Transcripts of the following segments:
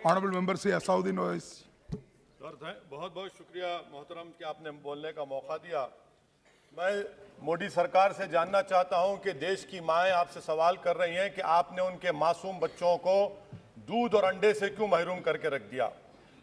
Honorable Member Sri Asauddin Owaisi. Sir बहुत बहुत शुक्रिया मोहतरम कि आपने बोलने का मौका दिया। मैं मोदी सरकार से जानना चाहता हूं कि देश की माएँ आपसे सवाल कर रही हैं कि आपने उनके मासूम बच्चों को दूध और अंडे से क्यों महरूम करके रख दिया।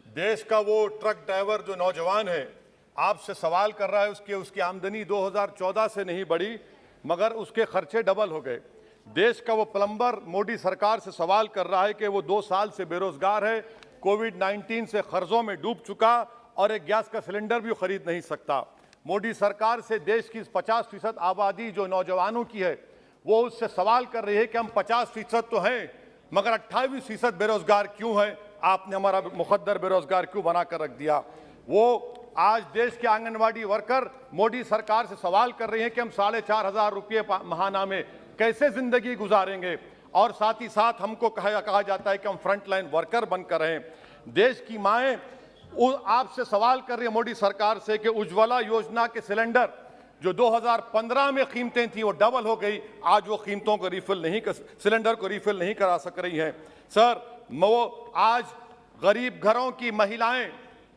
देश का वो ट्रक ड्राइवर जो नौजवान है आपसे सवाल कर रहा है, उसकी आमदनी 2014 से नहीं बढ़ी मगर उसके खर्चे डबल हो गए। देश का वो प्लम्बर मोदी सरकार से सवाल कर रहा है कि वो 2 साल से बेरोजगार है, कोविड-19 से कर्जों में डूब चुका और एक गैस का सिलेंडर भी खरीद नहीं सकता। मोदी सरकार से देश की 50% आबादी जो नौजवानों की है वो उससे सवाल कर रही है कि हम 50% तो हैं मगर 28% बेरोजगार क्यों है, आपने हमारा मुकद्दर बेरोजगार क्यों बनाकर रख दिया। वो आज देश के आंगनवाड़ी वर्कर मोदी सरकार से सवाल कर रही हैं कि हम 4,500 रुपये महाना में कैसे जिंदगी गुजारेंगे और साथ ही साथ हमको कहा जाता है कि हम फ्रंटलाइन वर्कर बनकर रहें। देश की माएँ आपसे सवाल कर रही है मोदी सरकार से कि उज्ज्वला योजना के सिलेंडर जो 2015 में कीमतें थी वो डबल हो गई, आज वो कीमतों को सिलेंडर को रिफिल नहीं करा सक रही हैं। सर वो आज गरीब घरों की महिलाएं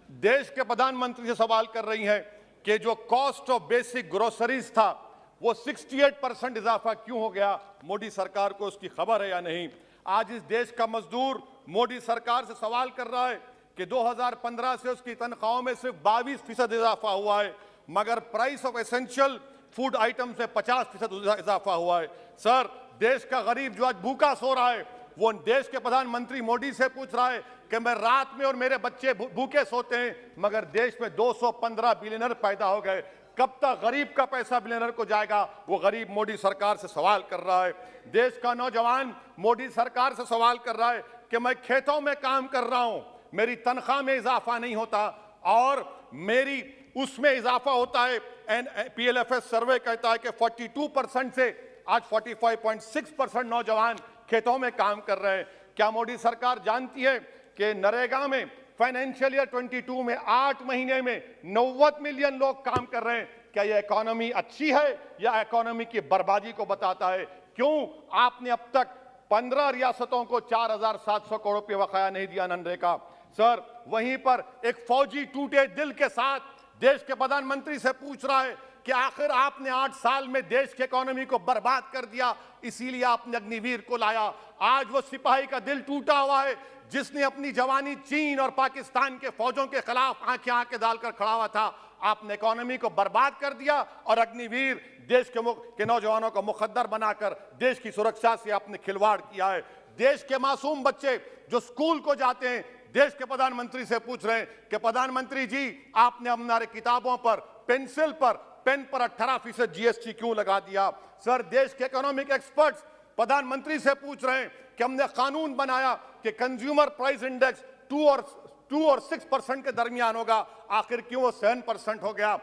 देश के प्रधानमंत्री से सवाल कर रही हैं कि जो कॉस्ट ऑफ बेसिक ग्रोसरीज था वो 68% इजाफा क्यों हो गया, मोदी सरकार को उसकी खबर है या नहीं। आज इस देश का मजदूर मोदी सरकार से सवाल कर रहा है कि 2015 से उसकी तनख्वाहों में सिर्फ 22% इजाफा हुआ है मगर price of essential food item से 50% इजाफा हुआ है। सर देश का गरीब जो आज भूखा सो रहा है वो देश के प्रधानमंत्री मोदी से पूछ रहा है कि मैं रात में और मेरे बच्चे भूखे सोते हैं मगर देश में 215 बिलियनर पैदा हो गए, कब तक गरीब का पैसा बिलियनर को जाएगा, वो गरीब मोदी सरकार से सवाल कर रहा है। देश का नौजवान मोदी सरकार से सवाल कर रहा है कि मैं खेतों में काम कर रहा हूं, मेरी तनख्वाह में इजाफा नहीं होता और मेरी उसमें इजाफा होता है। PLFS सर्वे कहता है कि 42% से आज 45.6% नौजवान खेतों में काम कर रहे हैं। क्या मोदी सरकार जानती है कि नरेगा में फाइनेंशियल ईयर 22 में 8 महीने में 90 मिलियन लोग काम कर रहे हैं। क्या यह इकोनॉमी अच्छी है या इकोनॉमी की बर्बादी को बताता है? क्यों आपने अब तक 15 रियासतों को 4,700 करोड़ रुपये बकाया नहीं दिया मनरेगा? सर वहीं पर एक फौजी टूटे दिल के साथ देश के प्रधानमंत्री से पूछ रहा है कि आखिर आपने 8 साल में देश की इकोनॉमी को बर्बाद कर दिया, इसीलिए आपने अग्निवीर को लाया। आज वो सिपाही का दिल टूटा हुआ है जिसने अपनी जवानी चीन और पाकिस्तान के फौजों के खिलाफ आंखें डालकर खड़ा हुआ था। आपने इकोनॉमी को बर्बाद कर दिया और अग्निवीर देश के नौजवानों को मुकद्दर बनाकर देश की सुरक्षा से आपने खिलवाड़ किया है। देश के मासूम बच्चे जो स्कूल को जाते हैं देश के प्रधानमंत्री से पूछ रहे हैं कि प्रधानमंत्री जी आपने हमारे किताबों पर पेन पर 18% GST क्यों लगा दिया। सर देश के इकोनॉमिक एक्सपर्ट्स प्रधानमंत्री से पूछ रहे हैं कि हमने कानून बनाया कि कंज्यूमर प्राइस इंडेक्स 2 और 6% के दरमियान होगा, आखिर क्यों वो 7% हो गया।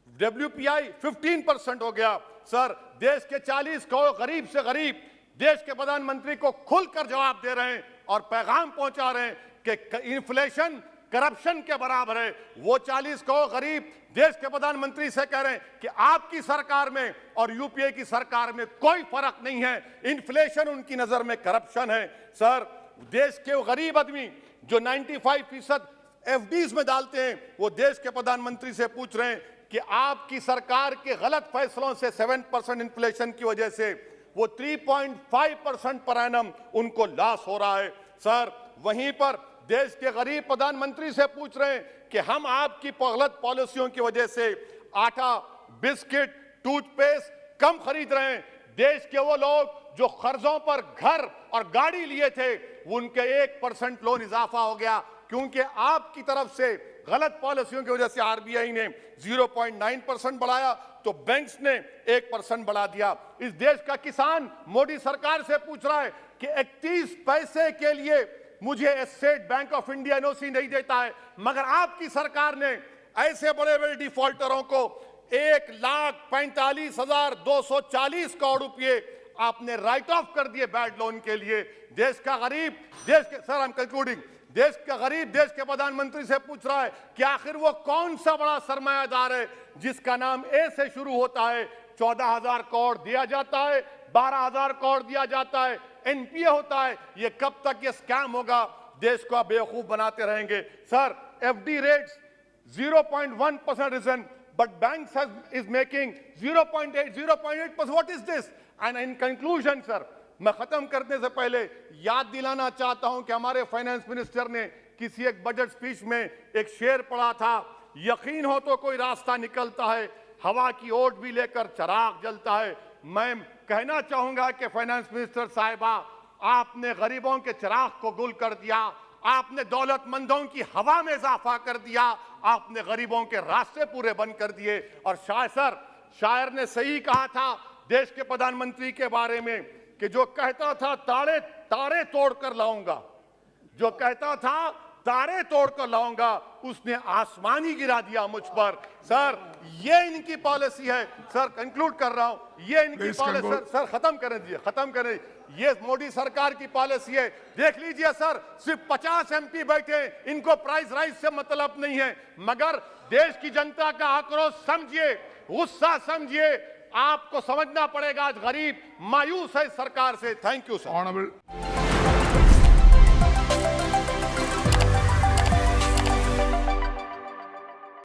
WPI 15% हो गया। सर देश के 40 करोड़ गरीब से गरीब देश के प्रधानमंत्री को खुलकर जवाब दे रहे हैं और पैगाम पहुंचा रहे हैं कि इन्फ्लेशन करप्शन के बराबर है। वो 40 करोड़ गरीब देश के प्रधानमंत्री से कह रहे हैं कि आपकी सरकार में और यूपीए की सरकार में कोई फर्क नहीं है, इन्फ्लेशन उनकी नजर में करप्शन है। सर देश के वो गरीब आदमी जो 95% FDs में डालते हैं वो देश के प्रधानमंत्री से पूछ रहे हैं कि आपकी सरकार के गलत फैसलों से 7% इन्फ्लेशन की वजह से वो 3.5% पर एनम उनको लॉस हो रहा है। सर वहीं पर देश के गरीब प्रधानमंत्री से पूछ रहे हैं कि हम आपकी गलत पॉलिसियों की वजह से आटा, बिस्किट, टूथपेस्ट कम खरीद रहे हैं। देश के वो लोग जो कर्जों पर घर और गाड़ी लिए थे उनके 1% लोन इजाफा हो गया क्योंकि आपकी तरफ से गलत पॉलिसियों की वजह से RBI ने 0.9% बढ़ाया तो बैंक्स ने 1% बढ़ा दिया। इस देश का किसान मोदी सरकार से पूछ रहा है कि 31 पैसे के लिए मुझे state bank of India NOC नहीं देता है मगर आपकी सरकार ने ऐसे बड़े बड़े डिफॉल्टरों को 1,45,240 करोड़ रुपए आपने राइट ऑफ कर दिए बैड लोन के लिए। देश का गरीब देश के प्रधानमंत्री से पूछ रहा है कि आखिर वो कौन सा बड़ा सरमायादार है जिसका नाम ए से शुरू होता है। 14,000 करोड़ दिया जाता है, 12,000 करोड़ दिया जाता है, NPA होता है। ये कब तक ये स्कैम होगा? देश को आप बेवकूफ बनाते रहेंगे। Sir, FD rates 0.1% risen, but banks is making 0.8, 0.8%. What is this? And in conclusion, sir, मैं खत्म करने से पहले याद दिलाना चाहता हूं कि हमारे फाइनेंस मिनिस्टर ने किसी एक बजट स्पीच में एक शेर पढ़ा था, यकीन हो तो कोई रास्ता निकलता है, हवा की ओट भी लेकर चिराग जलता है। मैं कहना चाहूंगा कि फाइनेंस मिनिस्टर साहिबा, आपने गरीबों के चिराग को गुल कर दिया, आपने दौलतमंदों की हवा में इजाफा कर दिया, आपने गरीबों के रास्ते पूरे बंद कर दिए। और शायर ने सही कहा था देश के प्रधानमंत्री के बारे में कि जो कहता था तारे तोड़कर लाऊंगा, जो कहता था तारे तोड़कर लाऊंगा, उसने आसमान ही गिरा दिया मुझ पर। सर, ये इनकी पॉलिसी है। सर, कंक्लूड कर रहा हूं, ये इनकी पॉलिसी। सर, खत्म करें। ये मोदी सरकार की पॉलिसी है। देख लीजिए सर, सिर्फ 50 एमपी बैठे, इनको प्राइस राइज से मतलब नहीं है, मगर देश की जनता का आक्रोश समझिए, गुस्सा समझिए। आपको समझना पड़ेगा, आज गरीब मायूस है सरकार से। Thank you sir. Honorable